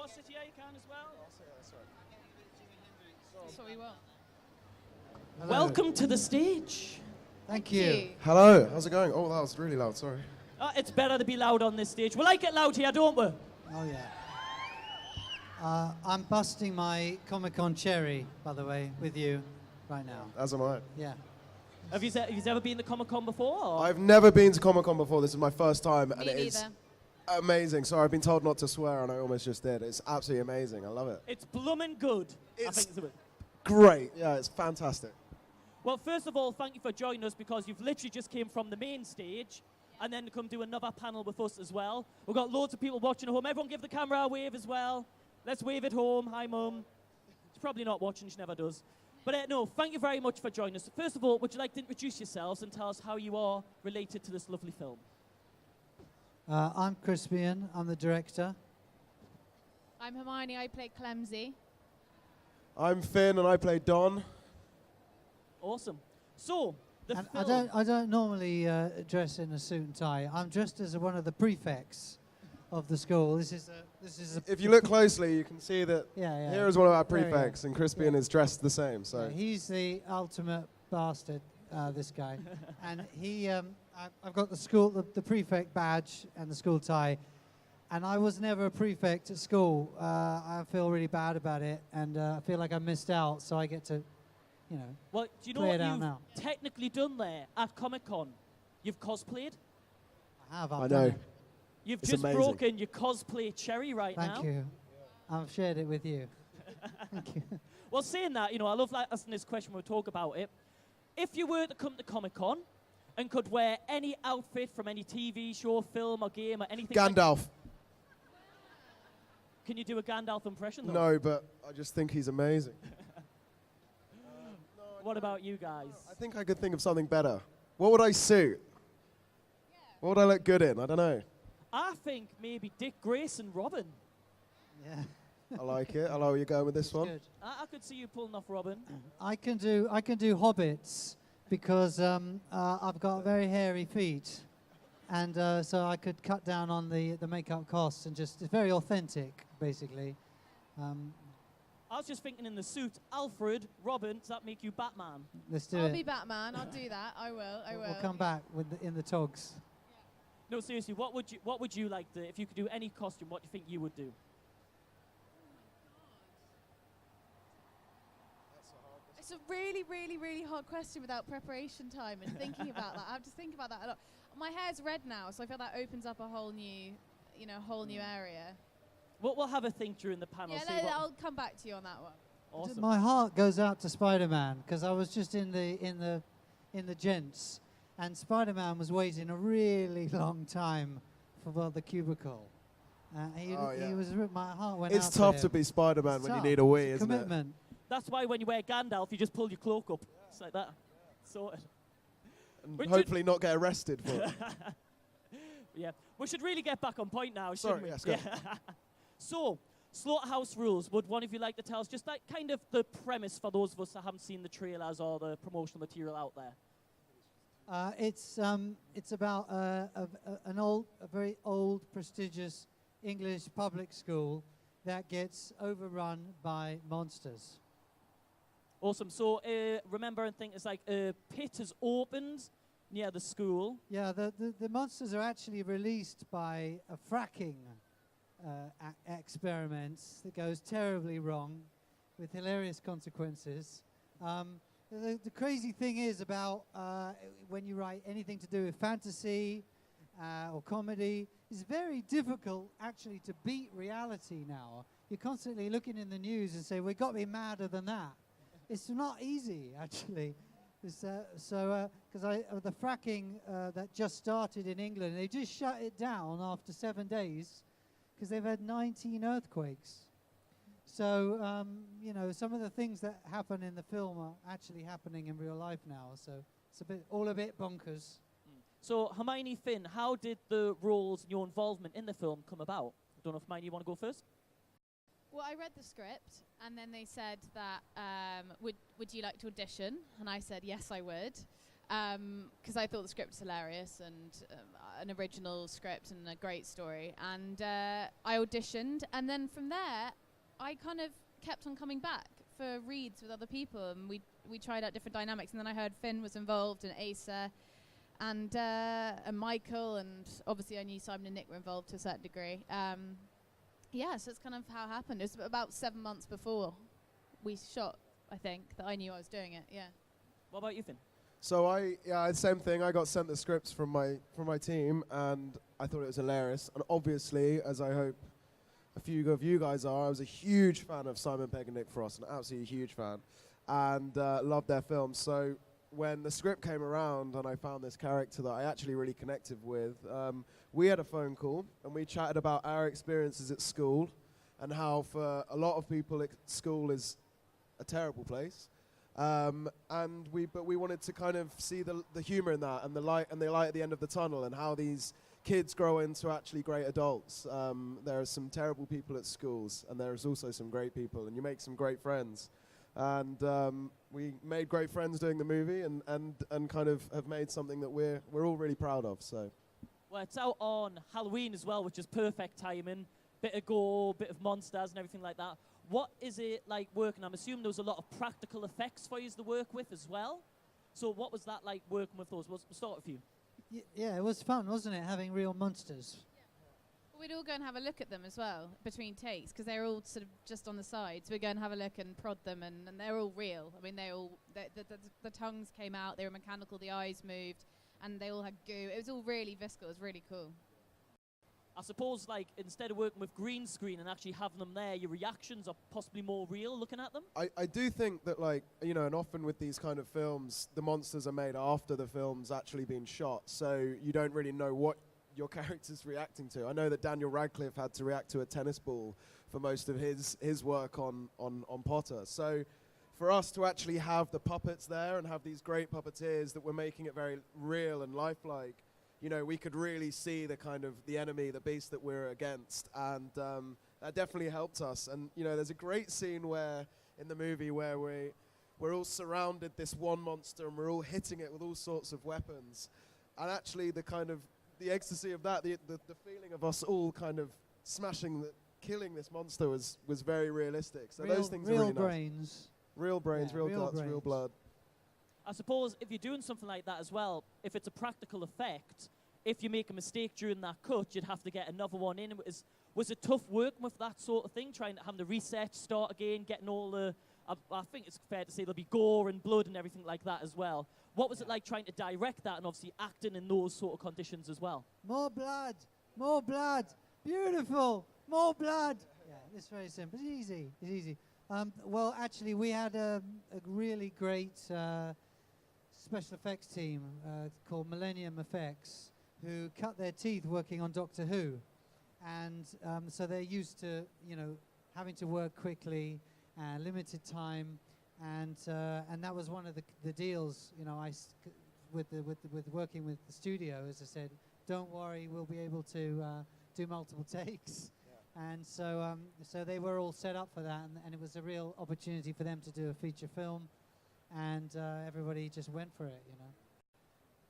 want to sit here, you can as well. That's what we want. Hello. Welcome to the stage. Thank you. Hello, how's it going? Oh, that was really loud, sorry. It's better to be loud on this stage. We like it loud here, don't we? Oh, yeah. I'm busting my Comic Con cherry, by the way, with you right now. As am I. Yeah. Have you ever been to Comic Con before? Or? I've never been to Comic Con before. This is my first time, and Me it is neither. amazing. Sorry, I've been told not to swear, and I almost just did. It's absolutely amazing. I love it. It's blooming good. I It's think it's a bit. great. Yeah, it's fantastic. Well, first of all, thank you for joining us because you've literally just came from the main stage and then to come do another panel with us as well. We've got loads of people watching at home. Everyone give the camera a wave as well. Let's wave at home. Hi, Mum. She's probably not watching. She never does. But no, thank you very much for joining us. First of all, would you like to introduce yourselves and tell us how you are related to this lovely film? I'm Cristpian. I'm the director. I'm Hermione. I play Clemsy. I'm Finn, and I play Don. Awesome. So, the And film... I don't normally dress in a suit and tie. I'm dressed as one of the prefects of the school. This is a If you look closely, you can see that yeah. here is one of our There we go. prefects, and Cristpian Yeah. is dressed the same. So Yeah, he's the ultimate bastard, this guy. And I've got the school, the prefect badge and the school tie. And I was never a prefect at school. I feel really bad about it, and I feel like I missed out. So I get to, you know, Well, do you know play what it out you've now. technically done there at Comic-Con? You've cosplayed. I've I done know. it. You've It's just amazing. broken your cosplay cherry right now. Thank you. I've shared it with you. Thank you. Well, saying that, you know, I love asking this question when we talk about it. If you were to come to Comic-Con and could wear any outfit from any TV show, film, or game, or anything Gandalf. can you do a Gandalf impression, though? No, but I just think he's amazing. What about you guys? I think I could think of something better. What would I suit? What would I look good in? I don't know. I think maybe Dick Grayson Robin. Yeah. I like it. I like where you're going with this It's one. good. I could see you pulling off Robin. I can do hobbits because I've got very hairy feet, and so I could cut down on the makeup costs and just it's very authentic, basically. I was just thinking in the suit, Alfred, Robin, does that make you Batman? Let's do I'll it. be Batman. I'll do that. I will. We'll come back with in the togs. No, seriously, what would you like to, if you could do any costume, what do you think you would do? It's a really, really, really hard question without preparation time and thinking about that. I have to think about that a lot. My hair's red now, so I feel that opens up a whole new, area. We'll have a think during the panel. Yeah, see what- I'll come back to you on that one. Awesome. My heart goes out to Spider-Man because I was just in the gents, and Spider-Man was waiting a really long time for the cubicle. He was my heart went out. It's tough to him. be Spider-Man It's when you tough. need a wee, It's a isn't it? commitment. That's why when you wear Gandalf, you just pull your cloak up. It's like that. Sorted. And Richard- hopefully not get arrested for it. Yeah. We should really get back on point now, Sorry, shouldn't we? yes, go. So, Slaughterhouse Rulez. Would one of you like to tell us just that kind of the premise for those of us that haven't seen the trailers or the promotional material out there? It's about a very old, prestigious English public school that gets overrun by monsters. Awesome. So, remember and think it's like a pit has opened near the school. Yeah, the monsters are actually released by a fracking experiment that goes terribly wrong with hilarious consequences. The crazy thing is about when you write anything to do with fantasy or comedy, it's very difficult actually to beat reality now. You're constantly looking in the news and say, we've got to be madder than that. It's not easy, actually. Because the fracking that just started in England, they just shut it down after 7 days because they've had 19 earthquakes. So, some of the things that happen in the film are actually happening in real life now. So it's all a bit bonkers. So, Hermione, Finn, how did the roles and your involvement in the film come about? I don't know if Hermione, you want to go first? Well, I read the script, and then they said that, would you like to audition? And I said, yes, I would. because I thought the script was hilarious and an original script and a great story. And I auditioned, and then from there, I kind of kept on coming back for reads with other people, and we tried out different dynamics. And then I heard Finn was involved, and Asa, and Michael, and obviously I knew Simon and Nick were involved to a certain degree. Yeah, so it's kind of how it happened. It was about 7 months before we shot, I think, that I knew I was doing it. Yeah. What about you, Finn? So same thing. I got sent the scripts from my team, and I thought it was hilarious. And obviously, as I hope a few of you guys are, I was a huge fan of Simon Pegg and Nick Frost, an absolutely huge fan, and loved their films. So when the script came around and I found this character that I actually really connected with, we had a phone call and we chatted about our experiences at school and how for a lot of people school is a terrible place. But we wanted to kind of see the humor in that and the light at the end of the tunnel, and how these kids grow into actually great adults. There are some terrible people at schools, and there's also some great people, and you make some great friends. And we made great friends doing the movie, and kind of have made something that we're all really proud of. So, well, it's out on Halloween as well, which is perfect timing. Bit of gore, bit of monsters and everything like that. What is it like working? I'm assuming there was a lot of practical effects for you to work with as well. So what was that like working with those? We'll start with you. Yeah, it was fun, wasn't it, having real monsters? Well, we'd all go and have a look at them as well between takes, because they're all sort of just on the sides. We'd go and have a look and prod them, and they're all real. I mean, the tongues came out, they were mechanical, the eyes moved, and they all had goo. It was all really visceral. It was really cool. I suppose, like, instead of working with green screen and actually having them there, your reactions are possibly more real looking at them? I do think that, like, you know, and often with these kind of films, the monsters are made after the film's actually been shot, so you don't really know what your character's reacting to. I know that Daniel Radcliffe had to react to a tennis ball for most of his work on Potter. So for us to actually have the puppets there and have these great puppeteers that were making it very real and lifelike, you know, we could really see the kind of the enemy, the beast that we're against, and that definitely helped us. And you know, there's a great scene where in the movie where we're all surrounded this one monster and we're all hitting it with all sorts of weapons, and actually the ecstasy of that, the feeling of us all kind of killing this monster was very realistic. So those things are really nice. Real brains, real guts, real blood. I suppose if you're doing something like that as well, if it's a practical effect, if you make a mistake during that cut, you'd have to get another one in. Was it tough working with that sort of thing, having to reset, start again, getting all the... I think it's fair to say there'll be gore and blood and everything like that as well. What was it like trying to direct that and obviously acting in those sort of conditions as well? More blood, beautiful, more blood. Yeah, it's very simple. It's easy. Well, actually, we had a really great special effects team called Millennium Effects, who cut their teeth working on Doctor Who, and so they're used to, you know, having to work quickly, limited time, and that was one of the deals, you know, with working with the studio. As I said, don't worry, we'll be able to do multiple takes. And so they were all set up for that, and it was a real opportunity for them to do a feature film, and everybody just went for it, you know.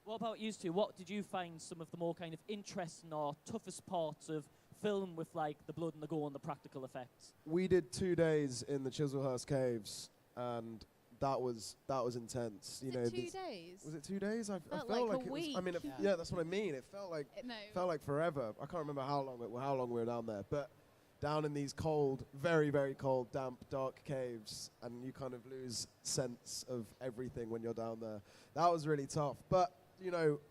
What about you two? What did you find some of the more kind of interesting or toughest parts of film with like the blood and the gore and the practical effects? We did 2 days in the Chislehurst Caves, and that was intense. You know, 2 days? Was it 2 days? I felt like it a week. was. I mean, yeah, that's what I mean. It felt like forever. I can't remember how long we were down there, but down in these cold, very, very cold, damp, dark caves, and you kind of lose sense of everything when you're down there. That was really tough. But you know,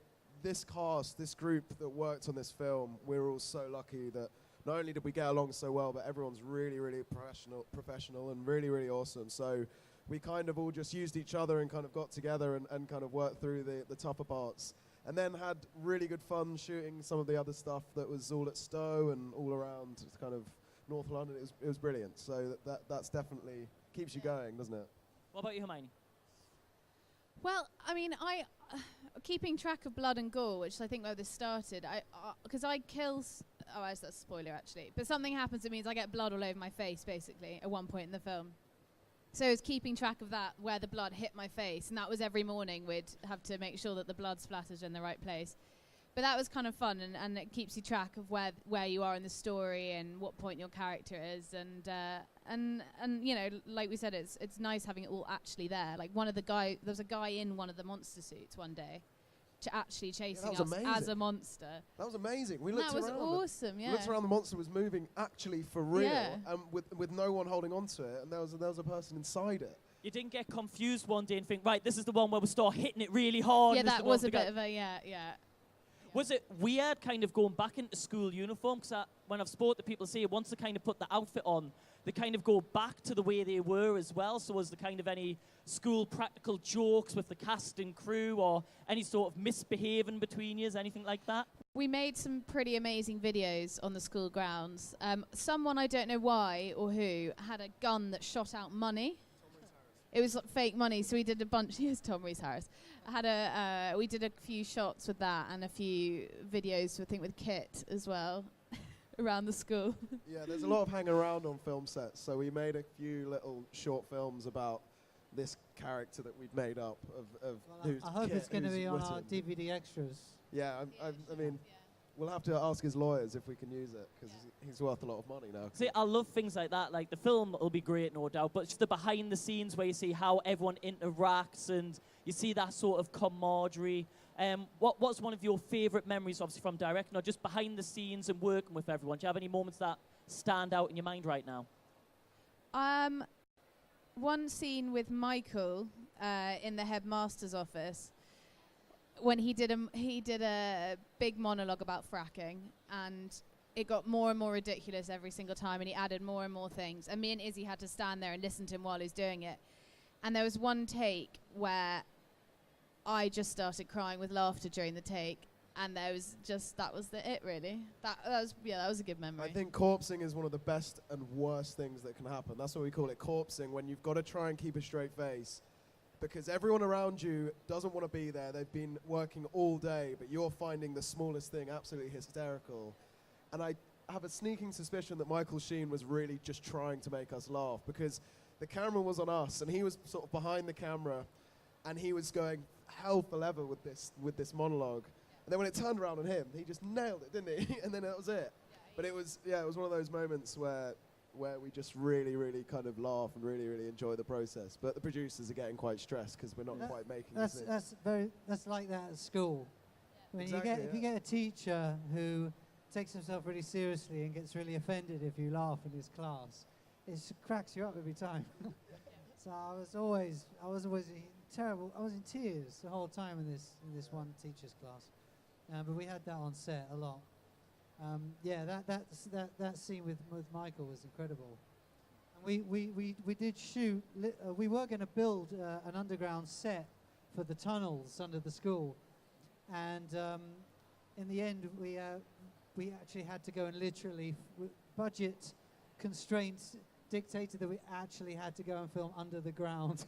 this cast, this group that worked on this film, we're all so lucky that not only did we get along so well, but everyone's really, really professional and really, really awesome. So we kind of all just used each other and kind of got together and kind of worked through the tougher parts. And then had really good fun shooting some of the other stuff that was all at Stowe and all around kind of North London. It was brilliant. So that's definitely keeps you going, doesn't it? What about you, Hermione? Well, I mean, keeping track of blood and gore, which I think where this started, because I kill... that's a spoiler, actually. But something happens, it means I get blood all over my face, basically, at one point in the film. So it's keeping track of that, where the blood hit my face, and that was every morning. We'd have to make sure that the blood splattered in the right place. But that was kind of fun, and it keeps you track of where you are in the story and what point your character is, and you know, like we said, it's nice having it all actually there. Like there was a guy in one of the monster suits one day, actually chasing us as a monster. That was amazing. We looked that was around. Awesome. Yeah. We looked around. The monster was moving actually for real, Yeah. with no one holding on to it, and there was a person inside it. You didn't get confused one day and think, right, this is the one where we start hitting it really hard. Yeah, that was a bit of a yeah. Was it weird kind of going back into school uniform? Because when I've spoken to people, say once they kind of put the outfit on, they kind of go back to the way they were as well. So was there kind of any school practical jokes with the cast and crew, or any sort of misbehaving between you, anything like that? We made some pretty amazing videos on the school grounds. Someone, I don't know why or who, had a gun that shot out money. It was like fake money, so we did a bunch. Yes, Tom Rhys Harris. We did a few shots with that and a few videos, I think, with Kit as well, around the school. Yeah, there's a lot of hanging around on film sets, so we made a few little short films about this character that we'd made up of who's I hope Kit, it's going to who's be on written. our DVD extras. Yeah, I mean, we'll have to ask his lawyers if we can use it, because he's worth a lot of money now. See, I love things like that. Like, the film will be great, no doubt, but it's the behind the scenes where you see how everyone interacts and you see that sort of camaraderie. What's one of your favourite memories, obviously, from directing, or just behind the scenes and working with everyone? Do you have any moments that stand out in your mind right now? One scene with Michael in the headmaster's office, when he did a big monologue about fracking, and it got more and more ridiculous every single time, and he added more and more things, and me and Izzy had to stand there and listen to him while he was doing it. And there was one take where I just started crying with laughter during the take, and that was it really. That was a good memory. I think corpsing is one of the best and worst things that can happen. That's what we call it, corpsing, when you've got to try and keep a straight face, because everyone around you doesn't want to be there. They've been working all day, but you're finding the smallest thing absolutely hysterical. And I have a sneaking suspicion that Michael Sheen was really just trying to make us laugh, because the camera was on us, and he was sort of behind the camera, and he was going hell for leather with this monologue. And then when it turned around on him, he just nailed it, didn't he? And then that was it. But it was one of those moments where we just really, really kind of laugh and really, really enjoy the process. But the producers are getting quite stressed because we're not quite making this. That's like that at school. Yeah. When Exactly, if you get a teacher who takes himself really seriously and gets really offended if you laugh in his class, it cracks you up every time. So I was always terrible. I was in tears the whole time in this one teacher's class. But we had that on set a lot. That scene with Michael was incredible. And we did shoot. We were going to build an underground set for the tunnels under the school, and in the end we actually had to go and literally budget constraints dictated that we actually had to go and film under the ground.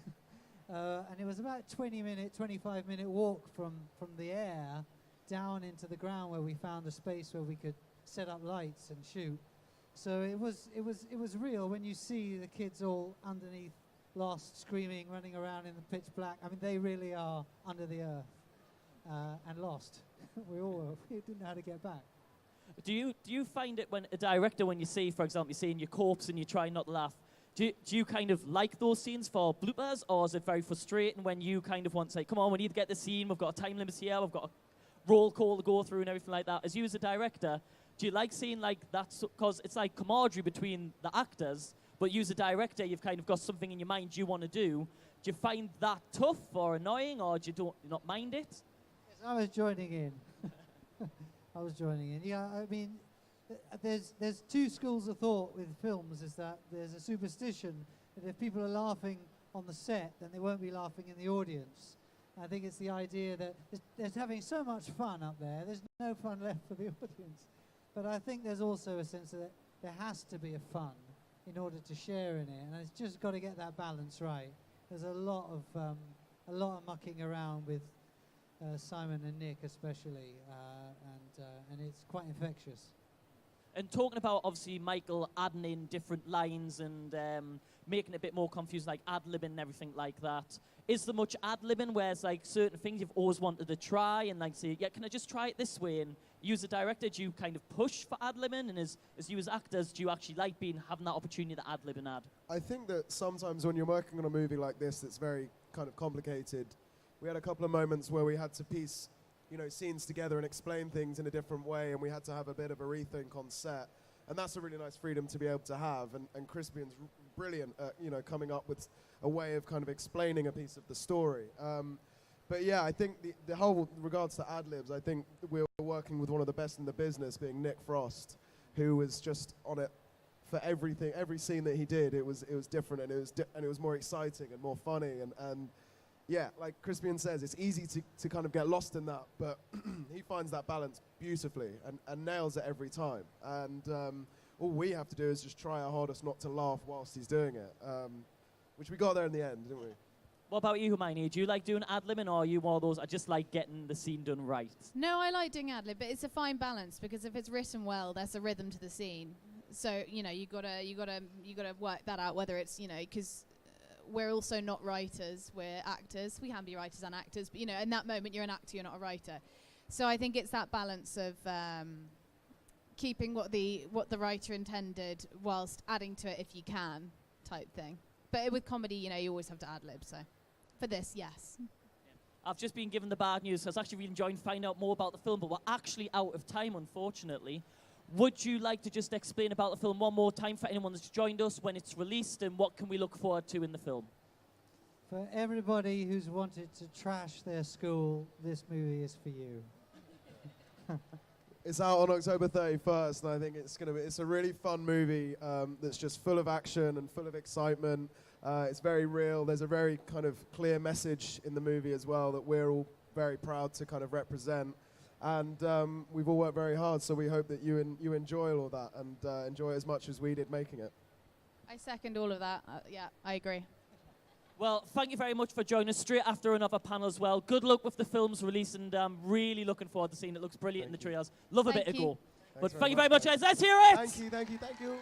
And it was about 25-minute walk from the air down into the ground, where we found a space where we could set up lights and shoot. So it was real when you see the kids all underneath, lost, screaming, running around in the pitch black. I mean, they really are under the earth and lost. We didn't know how to get back. Do you find it when a director, when you see, for example, you're seeing your corpse and you try not to laugh, do you kind of like those scenes for bloopers, or is it very frustrating when you kind of want to say, come on, we need to get the scene, we've got a time limit here, we've got a roll call to go through and everything like that? As you as a director, do you like seeing like that? Because it's like camaraderie between the actors, but you as a director, you've kind of got something in your mind you want to do. Do you find that tough or annoying, or do you not mind it? Yes, I was joining in. I was joining in. Yeah, I mean, there's two schools of thought with films. Is that there's a superstition that if people are laughing on the set, then they won't be laughing in the audience. I think it's the idea that there's having so much fun up there, there's no fun left for the audience. But I think there's also a sense that there has to be a fun in order to share in it, and it's just got to get that balance right. There's a lot of mucking around with Simon and Nick especially, and it's quite infectious. And talking about, obviously, Michael adding in different lines and making it a bit more confusing, like ad-libbing and everything like that. Is there much ad-libbing where it's like certain things you've always wanted to try and like say, yeah, can I just try it this way? And you as a director, do you kind of push for ad-libbing? And as you as actors, do you actually like having that opportunity to ad-lib and ad? I think that sometimes when you're working on a movie like this that's very kind of complicated, we had a couple of moments where we had to piece, scenes together and explain things in a different way, and we had to have a bit of a rethink on set. And that's a really nice freedom to be able to have. And Crispian's brilliant at, coming up with a way of kind of explaining a piece of the story. But yeah, I think the whole regards to ad-libs, I think we're working with one of the best in the business, being Nick Frost, who was just on it for everything, every scene that he did. It was different, and it was more exciting and more funny. And yeah, like Crispian says, it's easy to kind of get lost in that, but he finds that balance beautifully and nails it every time. And all we have to do is just try our hardest not to laugh whilst he's doing it, which we got there in the end, didn't we? What about you, Hermione? Do you like doing ad-libbing, or are you more of those, I just like getting the scene done right? No, I like doing ad-lib, but it's a fine balance, because if it's written well, there's a rhythm to the scene. So, you gotta work that out, whether it's, because we're also not writers, we're actors. We can be writers and actors, but in that moment you're an actor, you're not a writer. So I think it's that balance of keeping what the writer intended whilst adding to it if you can, type thing. But with comedy, you always have to ad-lib. So for this, yes. I've just been given the bad news, so I was actually really enjoying finding out more about the film, but we're actually out of time, unfortunately. Would you like to just explain about the film one more time for anyone that's joined us, when it's released, and what can we look forward to in the film? For everybody who's wanted to trash their school, this movie is for you. It's out on October 31st, and I think it's a really fun movie that's just full of action and full of excitement. It's very real. There's a very kind of clear message in the movie as well that we're all very proud to kind of represent. And we've all worked very hard, so we hope that you enjoy all that and enjoy as much as we did making it. I second all of that. Yeah, I agree. Well, thank you very much for joining us straight after another panel as well. Good luck with the film's release, and I'm really looking forward to seeing it. It looks brilliant in the trailers. Love a bit of gore. But thank you very much, guys. Let's hear it! Thank you.